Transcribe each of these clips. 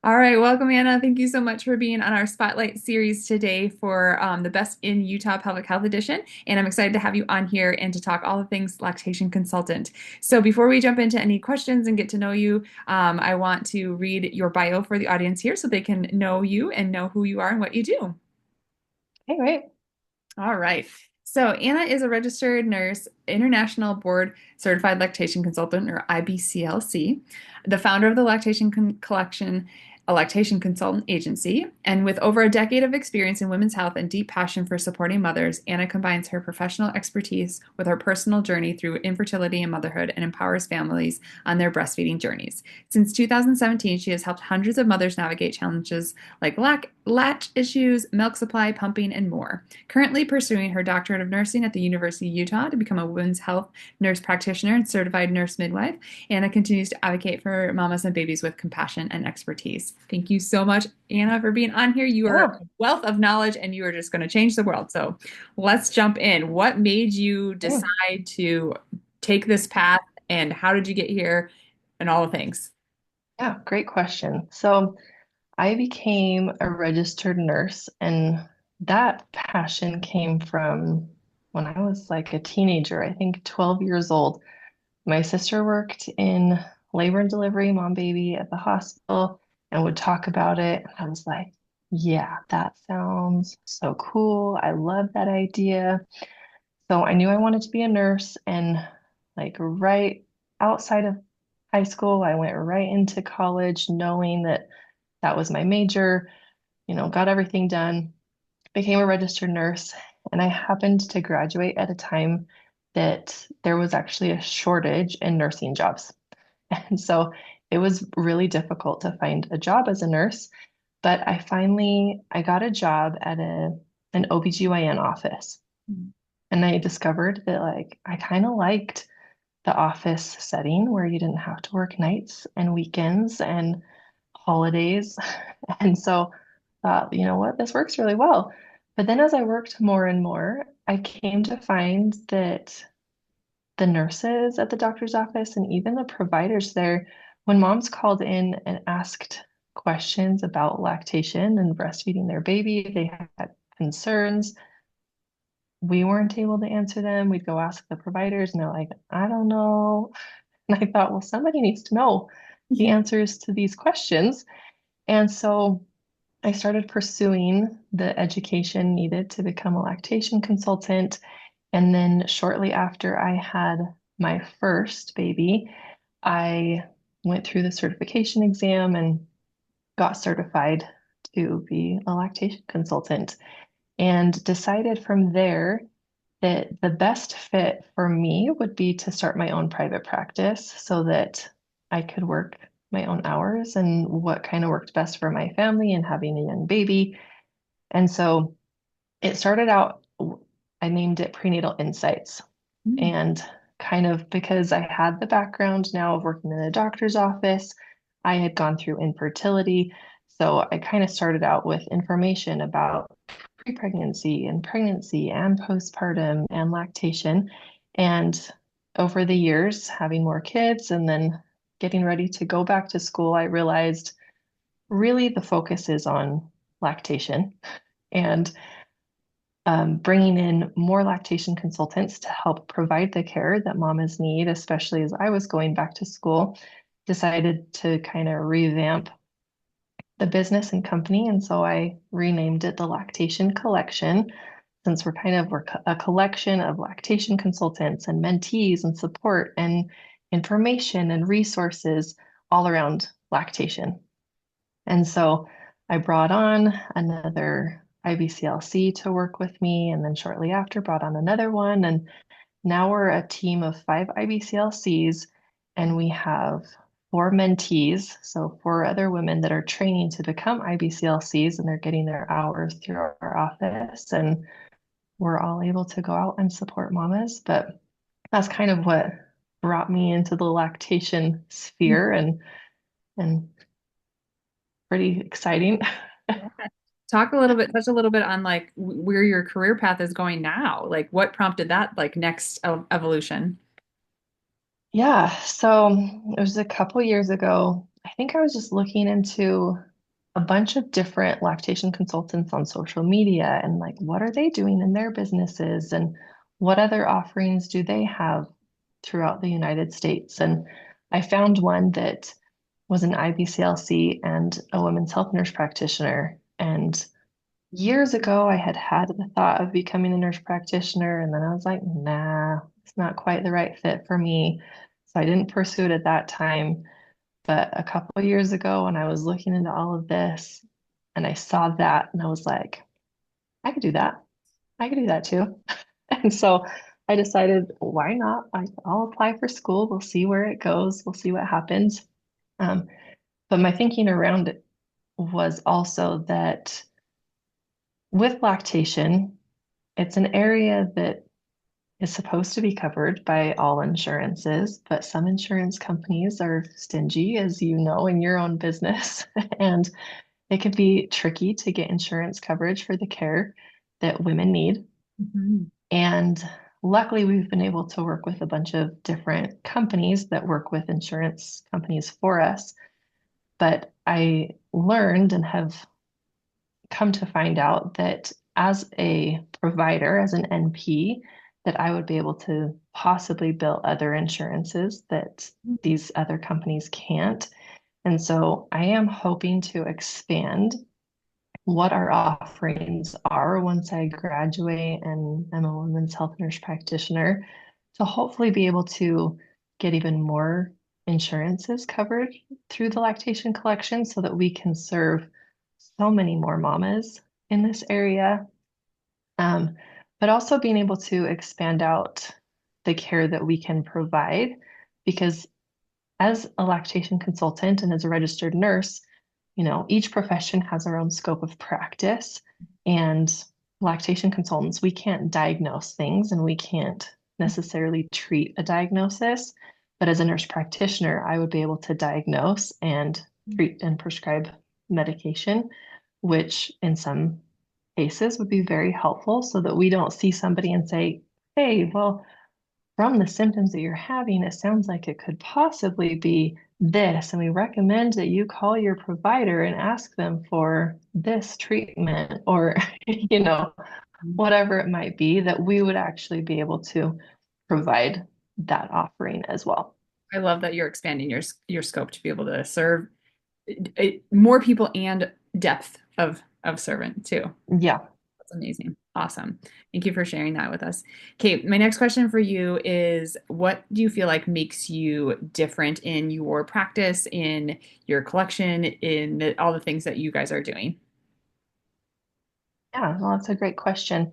All right, welcome, Anna. Thank you so much for being on our Spotlight series today for the Best in Utah Pelvic Health Edition. And I'm excited to have you on here and to talk all the things lactation consultant. So before we jump into any questions and get to know you, I want to read your bio for the audience here so they can know you and know who you are and what you do. Hey, right. All right. So Anna is a registered nurse, international board certified lactation consultant, or IBCLC, the founder of the Collection, a lactation consultant agency. And with over a decade of experience in women's health and deep passion for supporting mothers, Anna combines her professional expertise with her personal journey through infertility and motherhood and empowers families on their breastfeeding journeys. Since 2017, she has helped hundreds of mothers navigate challenges like latch issues, milk supply, pumping, and more. Currently pursuing her doctorate of nursing at the University of Utah to become a women's health nurse practitioner and certified nurse midwife, Anna continues to advocate for mamas and babies with compassion and expertise. Thank you so much, Anna, for being on here. You are Yeah, a wealth of knowledge and you are just going to change the world. So let's jump in. What made you yeah, decide to take this path and how did you get here and all the things? yeah. Great question. So I became a registered nurse, and that passion came from when I was like a teenager, I think 12 years old. My sister worked in labor and delivery, mom baby at the hospital, and would talk about it. I was like, yeah, that sounds so cool. I love that idea. So I knew I wanted to be a nurse, and like right outside of high school, I went right into college knowing that that was my major, got everything done, became a registered nurse, and I happened to graduate at a time that there was actually a shortage in nursing jobs. And so it was really difficult to find a job as a nurse, but I got a job at an OBGYN office. And I discovered that like I kind of liked the office setting where you didn't have to work nights and weekends and holidays. And so you know what, this works really well. But then as I worked more and more, I came to find that the nurses at the doctor's office and even the providers there, when moms called in and asked questions about lactation and breastfeeding their baby, they had concerns. We weren't able to answer them. We'd go ask the providers, and they're like, I don't know. And I thought, well, somebody needs to know the answers to these questions. And so I started pursuing the education needed to become a lactation consultant. And then shortly after I had my first baby, I went through the certification exam and got certified to be a lactation consultant and decided from there that the best fit for me would be to start my own private practice so that I could work my own hours and what kind of worked best for my family and having a young baby. And so it started out, I named it Prenatal Insights. Mm. And kind of because I had the background now of working in a doctor's office, I had gone through infertility. So I kind of started out with information about pre-pregnancy and pregnancy and postpartum and lactation. And over the years, having more kids and then getting ready to go back to school, I realized really the focus is on lactation and bringing in more lactation consultants to help provide the care that mamas need, especially as I was going back to school, decided to kind of revamp the business and company. And so I renamed it the Lactation Collection, since we're a collection of lactation consultants and mentees and support and information and resources all around lactation. And so I brought on another IBCLC to work with me, and then shortly after brought on another one. And now we're a team of 5 IBCLCs, and we have 4 mentees, so 4 other women that are training to become IBCLCs, and they're getting their hours through our office, and we're all able to go out and support mamas. But that's kind of what brought me into the lactation sphere and pretty exciting. Yeah. Talk a little bit, touch a little bit on like where your career path is going now. Like what prompted that like next evolution? Yeah, so it was a couple years ago. I think I was just looking into a bunch of different lactation consultants on social media and like what are they doing in their businesses and what other offerings do they have throughout the United States. And I found one that was an IBCLC and a women's health nurse practitioner. And years ago, I had had the thought of becoming a nurse practitioner, and then I was like, nah, it's not quite the right fit for me. So I didn't pursue it at that time. But a couple of years ago, when I was looking into all of this and I saw that, and I was like, I could do that. I could do that too. And so I decided, why not? I'll apply for school. We'll see where it goes. We'll see what happens. Um, but my thinking around it was also that with lactation, it's an area that is supposed to be covered by all insurances, but some insurance companies are stingy, as you know, in your own business. And it can be tricky to get insurance coverage for the care that women need. Mhm. And luckily, we've been able to work with a bunch of different companies that work with insurance companies for us. But I learned and have come to find out that as a provider, as an NP, that I would be able to possibly bill other insurances that these other companies can't. And so I am hoping to expand what our offerings are once I graduate and I'm a women's health nurse practitioner to hopefully be able to get even more insurances covered through the lactation collection so that we can serve so many more mamas in this area. Um, but also being able to expand out the care that we can provide because as a lactation consultant and as a registered nurse, each profession has our own scope of practice. And lactation consultants, we can't diagnose things and we can't necessarily treat a diagnosis. But as a nurse practitioner, I would be able to diagnose and treat and prescribe medication, which in some cases would be very helpful so that we don't see somebody and say, hey, well, from the symptoms that you're having, it sounds like it could possibly be this. And we recommend that you call your provider and ask them for this treatment or, whatever it might be, that we would actually be able to provide that offering as well. I love that you're expanding your scope to be able to serve more people and depth of servant too. Yeah. That's amazing. Awesome. Thank you for sharing that with us. Okay, my next question for you is what do you feel like makes you different in your practice, in your collection, in all the things that you guys are doing? Yeah. Well, that's a great question.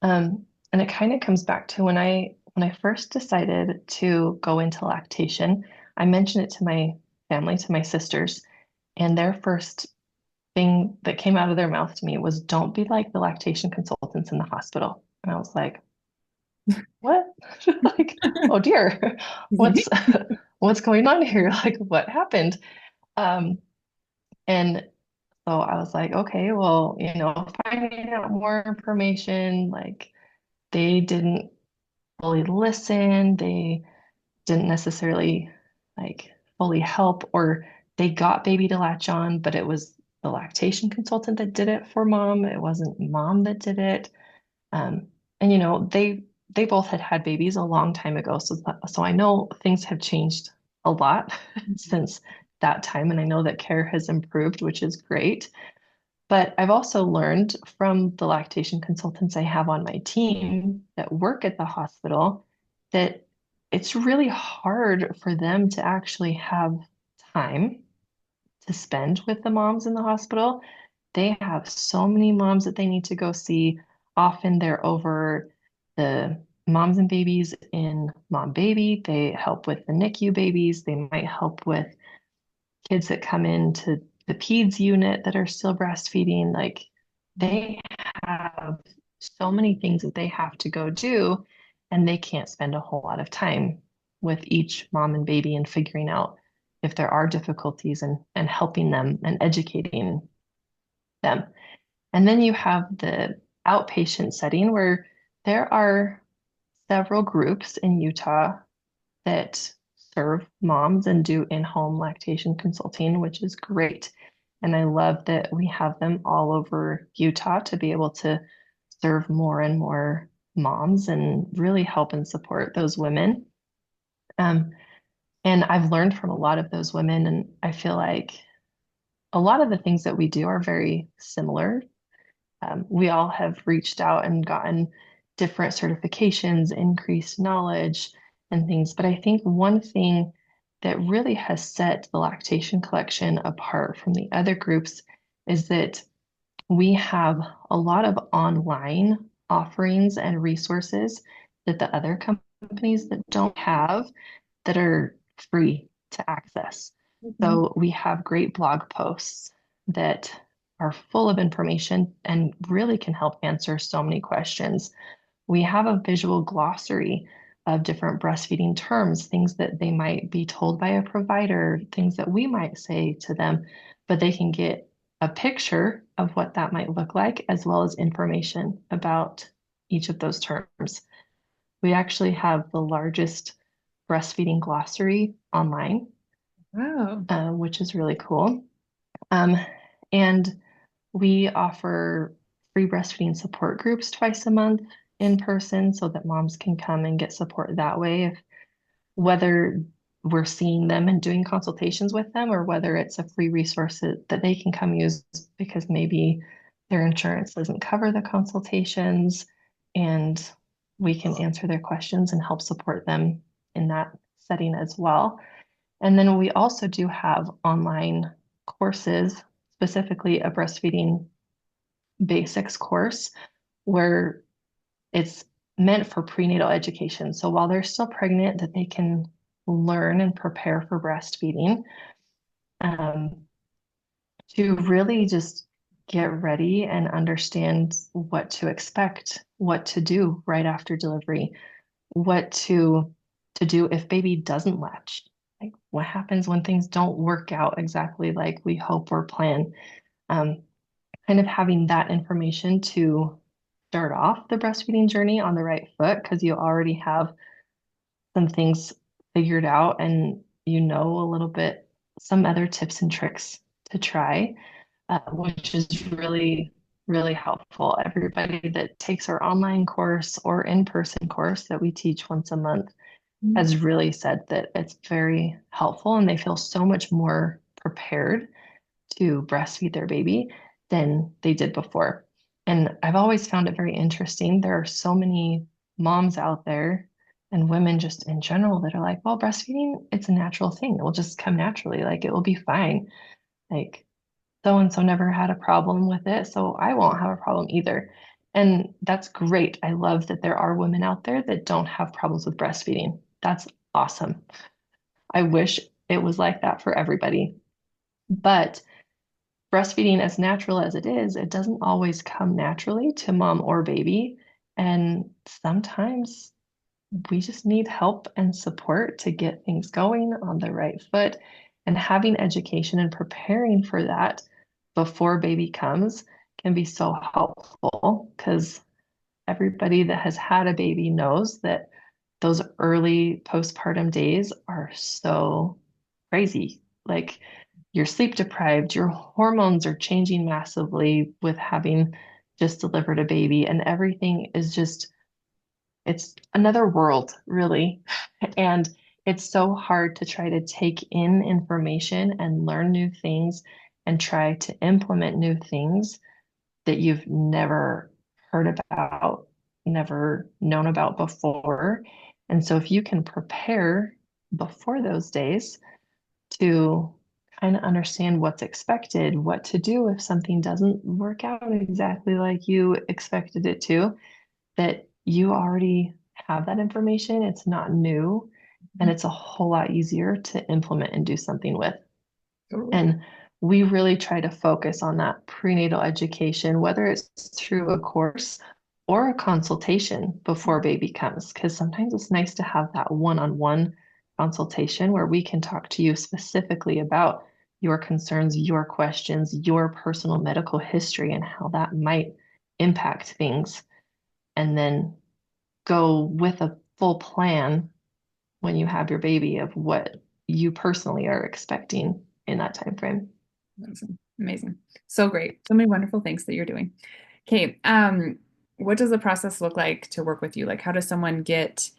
And it kind of comes back to when I first decided to go into lactation, I mentioned it to my family, to my sisters, and their first thing that came out of their mouth to me was, don't be like the lactation consultants in the hospital. And I was like, what? Like, oh dear, what's what's going on here? Like, what happened? Um, and so I was like, okay, well, finding out more information, like they didn't fully listen, they didn't necessarily like fully help, or they got baby to latch on, but it was the lactation consultant that did it for mom. It wasn't mom that did it. Um, and they both had babies a long time ago, so I know things have changed a lot since that time, and I know that care has improved, which is great. But I've also learned from the lactation consultants I have on my team that work at the hospital that it's really hard for them to actually have time to spend with the moms in the hospital. They have so many moms that they need to go see. Often they're over the moms and babies in mom baby. They help with the NICU babies. They might help with kids that come into the peds unit that are still breastfeeding. Like they have so many things that they have to go do, and they can't spend a whole lot of time with each mom and baby and figuring out if there are difficulties and helping them and educating them. And then you have the outpatient setting where there are several groups in Utah that serve moms and do in-home lactation consulting, which is great. And I love that we have them all over Utah to be able to serve more and more moms and really help and support those women. Um, and I've learned from a lot of those women, and I feel like a lot of the things that we do are very similar. We all have reached out and gotten different certifications, increased knowledge, and things. But I think one thing that really has set the lactation collection apart from the other groups is that we have a lot of online offerings and resources that the other companies that don't have that are free to access. Mhm. So we have great blog posts that are full of information and really can help answer so many questions. We have a visual glossary of different breastfeeding terms, things that they might be told by a provider, things that we might say to them, but they can get a picture of what that might look like, as well as information about each of those terms. We actually have the largest breastfeeding glossary online, Wow. which is really cool. Um, and we offer free breastfeeding support groups twice a month in person so that moms can come and get support that way. If whether we're seeing them and doing consultations with them, or whether it's a free resource that they can come use because maybe their insurance doesn't cover the consultations, and we can answer their questions and help support them in that setting as well. And then we also do have online courses, specifically a breastfeeding basics course, where it's meant for prenatal education. So while they're still pregnant, that they can learn and prepare for breastfeeding, um, to really just get ready and understand what to expect, what to do right after delivery, what to do if baby doesn't latch. Like what happens when things don't work out exactly like we hope or plan. Um, Kind of having that information to start off the breastfeeding journey on the right foot because you already have some things figured out and you know a little bit some other tips and tricks to try, which is really, really helpful. Everybody that takes our online course or in-person course that we teach once a month has really said that it's very helpful and they feel so much more prepared to breastfeed their baby than they did before. And I've always found it very interesting. There are so many moms out there and women just in general that are like, well, breastfeeding, it's a natural thing. It will just come naturally. Like it will be fine. Like so and so never had a problem with it, so I won't have a problem either. And that's great. I love that there are women out there that don't have problems with breastfeeding. That's awesome. I wish it was like that for everybody. But breastfeeding, as natural as it is, it doesn't always come naturally to mom or baby. And sometimes we just need help and support to get things going on the right foot. And having education and preparing for that before baby comes can be so helpful because everybody that has had a baby knows that those early postpartum days are so crazy. Like you're sleep deprived, your hormones are changing massively with having just delivered a baby, and everything is just, it's another world, really. And it's so hard to try to take in information and learn new things and try to implement new things that you've never heard about, never known about before. And so if you can prepare before those days to kind of understand what's expected, what to do if something doesn't work out exactly like you expected it to, that you already have that information. It's not new and it's a whole lot easier to implement and do something with. Totally. And we really try to focus on that prenatal education, whether it's through a course or a consultation before baby comes, because sometimes it's nice to have that one-on-one consultation where we can talk to you specifically about your concerns, your questions, your personal medical history, and how that might impact things, and then go with a full plan when you have your baby of what you personally are expecting in that time frame. Amazing. Amazing. So great. So many wonderful things that you're doing. Okay. What does the process look like to work with you? Like, how does someone get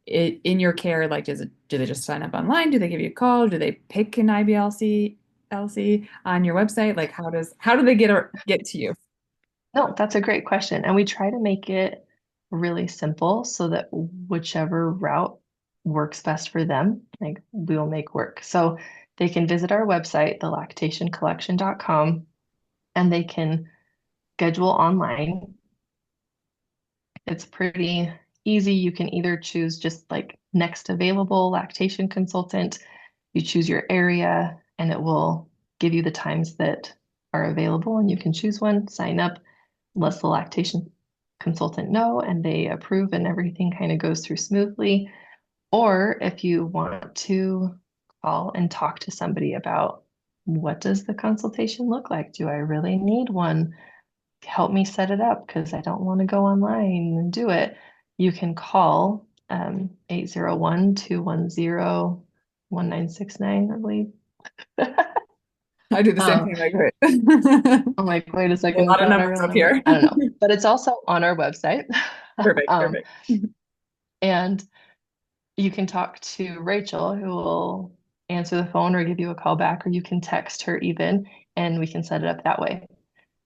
it in your care? Like, do they just sign up online? Do they give you a call? Do they pick an IBLC on your website? Like, how do they get to you? No, that's a great question. And we try to make it really simple so that whichever route works best for them, like we will make work. So they can visit our website, thelactationcollection.com, and they can schedule online. It's pretty easy. You can either choose just like next available lactation consultant, you choose your area, and it will give you the times that are available, and you can choose one, sign up, lets the lactation consultant know, and they approve, and everything kind of goes through smoothly. Or if you want to call and talk to somebody about what does the consultation look like? Do I really need one? Help me set it up because I don't want to go online and do it. You can call 801 I believe. I do the same Um, thing. Like, wait. I'm like, wait a A second, is lot of that our numbers real up number? here. I don't know. But it's also on our website. Perfect. Um, Perfect. and you can talk to Rachel, who will answer the phone or give you a call back, or you can text her even, and we can set it up that way.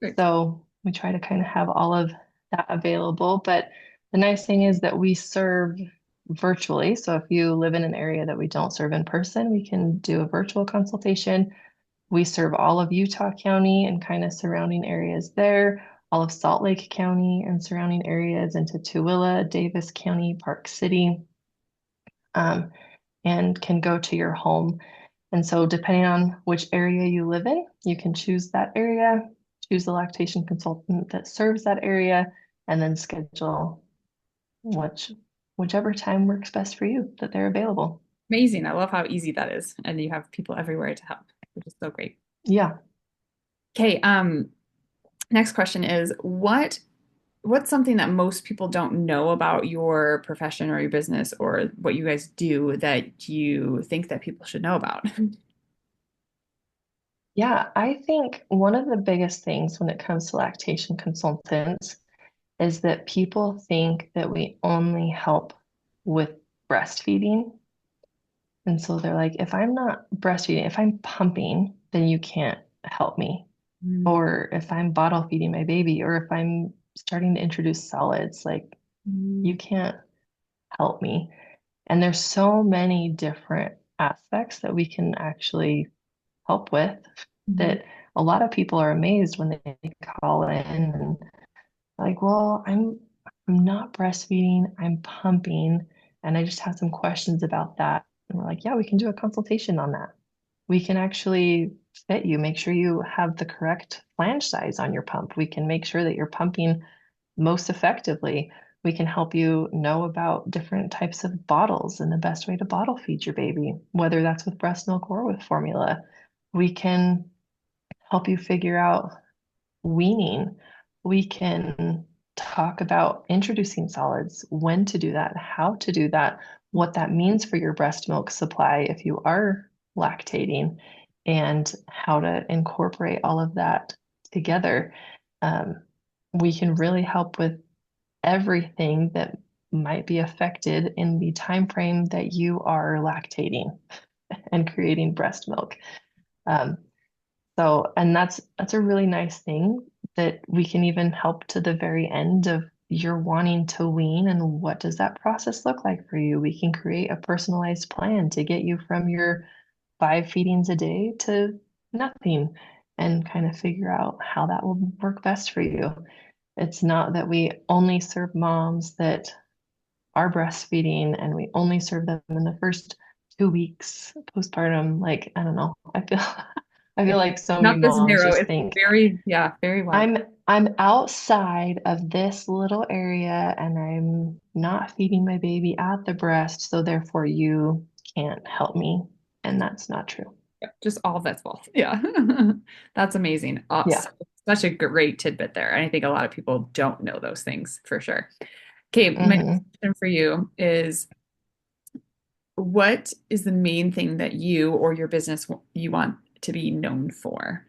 Perfect. So we try to kind of have all of that available. But the nice thing is that we serve virtually. So if you live in an area that we don't serve in person, we can do a virtual consultation. We serve all of Utah County and kind of surrounding areas there, all of Salt Lake County and surrounding areas into Tooele, Davis County, Park City, um, and can go to your home. And so, depending on which area you live in, you can choose that area, choose the lactation consultant that serves that area, and then schedule whichever time works best for you that they're available. Amazing. I love how easy that is. And you have people everywhere to help, which is so great. Yeah. Okay, next question is what's something that most people don't know about your profession or your business or what you guys do that you think that people should know about? Yeah, I think one of the biggest things when it comes to lactation consultants is that people think that we only help with breastfeeding. And so they're like, if I'm not breastfeeding, if I'm pumping, then you can't help me. Mm, Or if I'm bottle feeding my baby, or if I'm starting to introduce solids, like mm, you can't help me. And there's so many different aspects that we can actually help with mhm, that a lot of people are amazed when they call in and like, well, I'm not breastfeeding, I'm pumping, and I just have some questions about that. And we're like, yeah, we can do a consultation on that. We can actually fit you, make sure you have the correct flange size on your pump. We can make sure that you're pumping most effectively. We can help you know about different types of bottles and the best way to bottle feed your baby, whether that's with breast milk or with formula. We can help you figure out weaning. We can talk about introducing solids, when to do that, how to do that, what that means for your breast milk supply if you are lactating, and how to incorporate all of that together. Um, we can really help with everything that might be affected in the time frame that you are lactating and creating breast milk. Um, and that's a really nice thing that we can even help to the very end of you're wanting to wean and what does that process look like for you? We can create a personalized plan to get you from your 5 feedings a day to nothing and kind of figure out how that will work best for you. It's not that we only serve moms that are breastfeeding and we only serve them in the first 2 weeks postpartum. Like, I don't know. I feel like so many Not this moms narrow. just It's think very, yeah, very wide. I'm outside of this little area and I'm not feeding my baby at the breast, so therefore you can't help me. And that's not true. Yeah, just all of that's false. Yeah. That's amazing. Yeah. Such a great tidbit there. And I think a lot of people don't know those things for sure. Okay, my next hmm question for you is what is the main thing that you or your business you want to be known for?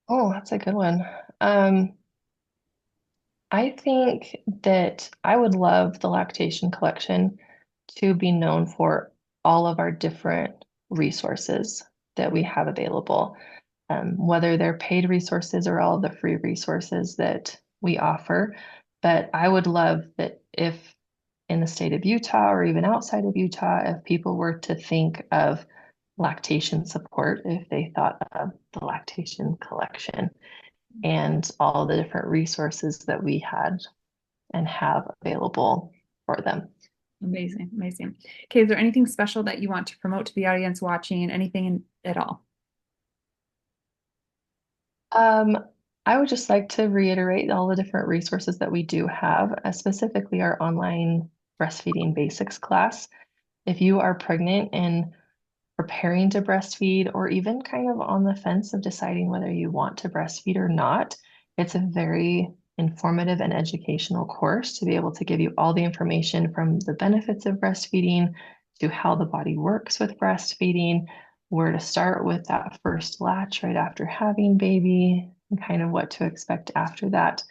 Oh, that's a good one. Um, I think that I would love the lactation collection to be known for all of our different resources that we have available, whether they're paid resources or all of the free resources that we offer. But I would love that if in the state of Utah or even outside of Utah, if people were to think of lactation support, if they thought of the lactation collection and all the different resources that we had and have available for them. Amazing, amazing. Okay, is there anything special that you want to promote to the audience watching? At all? Um, I would just like to reiterate all the different resources that we do have, specifically our online breastfeeding basics class. If you are pregnant and preparing to breastfeed, or even kind of on the fence of deciding whether you want to breastfeed or not, it's a very informative and educational course to be able to give you all the information from the benefits of breastfeeding to how the body works with breastfeeding, where to start with that first latch right after having baby, and kind of what to expect after that.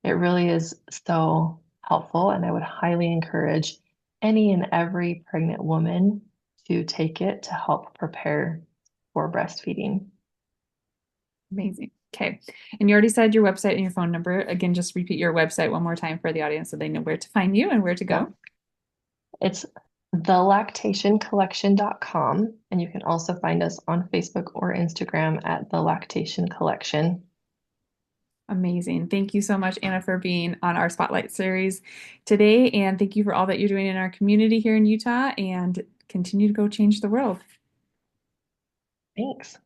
It really is so helpful, and I would highly encourage any and every pregnant woman to take it to help prepare for breastfeeding. Amazing. Okay. And you already said your website and your phone number. Again, just repeat your website one more time for the audience so they know where to find you and where to Yeah, go. it's thelactationcollection.com, and you can also find us on Facebook or Instagram at The Lactation Collection. Amazing. Thank you so much, Anna, for being on our Spotlight series today. And thank you for all that you're doing in our community here in Utah and continue to go change the world. Thanks.